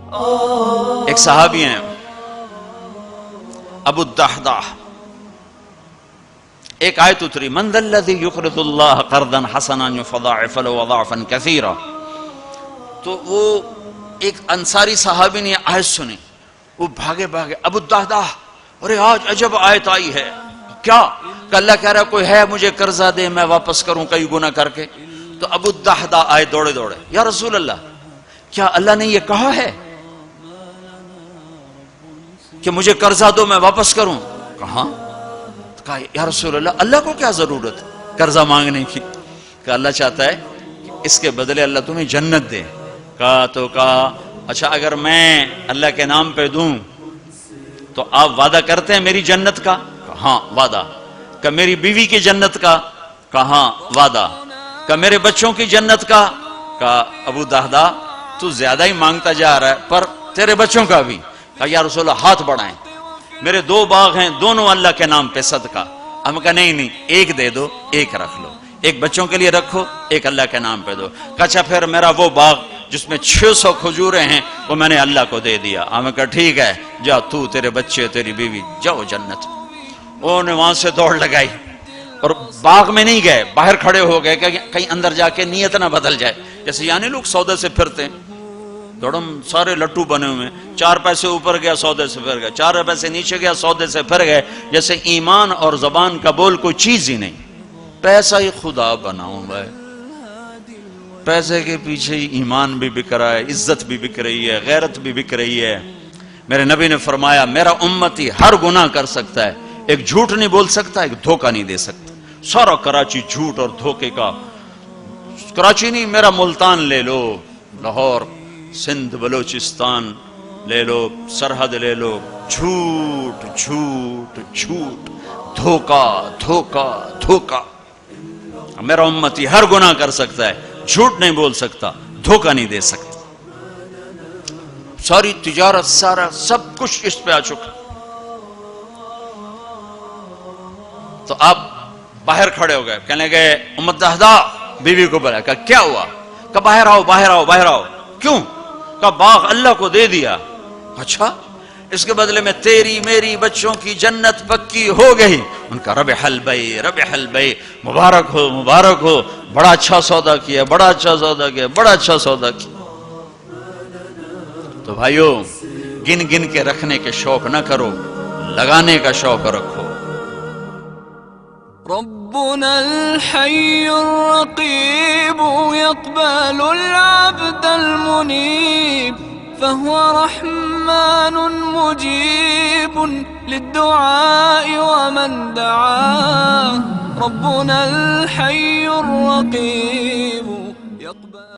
ایک صحابی ہیں ابو الدحداح، ایک آیت اتری من ذا الذی یقرض اللہ قرضا حسنا یضاعف له اضعافا کثیرا، تو وہ ایک انصاری صحابی نے آیت سنی، وہ بھاگے ابو الدحداح، ارے آج عجب آیت آئی ہے، کیا کہ اللہ کہہ رہا کوئی ہے مجھے قرضہ دے میں واپس کروں کئی گنا کر کے. تو ابو الدحداح آئے دوڑے یا رسول اللہ کیا اللہ نے یہ کہا ہے کہ مجھے قرضہ دو میں واپس کروں؟ کہا یا رسول اللہ اللہ کو کیا ضرورت قرضہ مانگنے کی، کہ اللہ چاہتا ہے کہ اس کے بدلے اللہ تمہیں جنت دے. کہا اچھا اگر میں اللہ کے نام پہ دوں تو آپ وعدہ کرتے ہیں میری جنت کا؟ ہاں وعدہ. کہ میری بیوی کی جنت کا؟ کہاں وعدہ. کہ میرے بچوں کی جنت کا؟ کہا ابو الدحداح تو زیادہ ہی مانگتا جا رہا ہے، پر تیرے بچوں کا بھی. کہا یا رسول اللہ ہاتھ بڑھائیں، میرے 2 باغ ہیں دونوں اللہ کے نام پہ صدقہ. ہم کہا نہیں ایک دے دو، ایک رکھ لو، ایک بچوں کے لیے رکھو، ایک اللہ کے نام پہ دو. کہا اچھا پھر میرا وہ باغ جس میں 600 کھجوریں ہیں وہ میں نے اللہ کو دے دیا. ہم کہا ٹھیک ہے جا تو تیرے بچے تیری بیوی جاؤ جنت. انہوں نے وہاں سے دوڑ لگائی اور باغ میں نہیں گئے، باہر کھڑے ہو گئے کہ کہیں اندر جا کے نیت نہ بدل جائے. جیسے یعنی لوگ سودے سے پھرتے ہیں، دوڑم سارے لٹو بنے ہوئے، 4 پیسے اوپر گیا سودے سے پھر گیا، 4 پیسے نیچے گیا سودے سے پھر گئے. جیسے ایمان اور زبان کا بول کوئی چیز ہی نہیں. پیسہ ہی خدا بناؤں بھائی، پیسے کے پیچھے ہی ایمان بھی بک رہا ہے، عزت بھی بک رہی ہے، غیرت بھی بک رہی ہے. میرے نبی نے فرمایا میرا امتی ہر گناہ کر سکتا ہے، ایک جھوٹ نہیں بول سکتا، ایک دھوکہ نہیں دے سکتا. سارا کراچی جھوٹ اور دھوکے کا. کراچی نہیں، میرا ملتان لے لو، لاہور، سندھ، بلوچستان لے لو، سرحد لے لو، جھوٹ جھوٹ جھوٹ، دھوکہ دھوکہ دھوکہ. میرا امتی ہر گناہ کر سکتا ہے، جھوٹ نہیں بول سکتا، دھوکہ نہیں دے سکتا. ساری تجارت سارا سب کچھ اس پہ آ چکا. تو آپ باہر کھڑے ہو گئے، کہنے گئے ام الدحداح بیوی کو بلایا، کہا کیا ہوا؟ کہا باہر آؤ باہر آؤ باہر آؤ. کیوں؟ کہا باغ اللہ کو دے دیا. اچھا اس کے بدلے میں تیری میری بچوں کی جنت پکی ہو گئی. ان کا ربح البیع، مبارک ہو مبارک ہو، بڑا اچھا سودا کیا، بڑا اچھا سودا کیا، بڑا اچھا سودا کیا. تو بھائیو گن گن کے رکھنے کے شوق نہ کرو، لگانے کا شوق رکھو. ربنا الحي الرقيب يقبل العبد المنيب، فهو رحمن مجيب للدعاء ومن دعاه. ربنا الحي الرقيب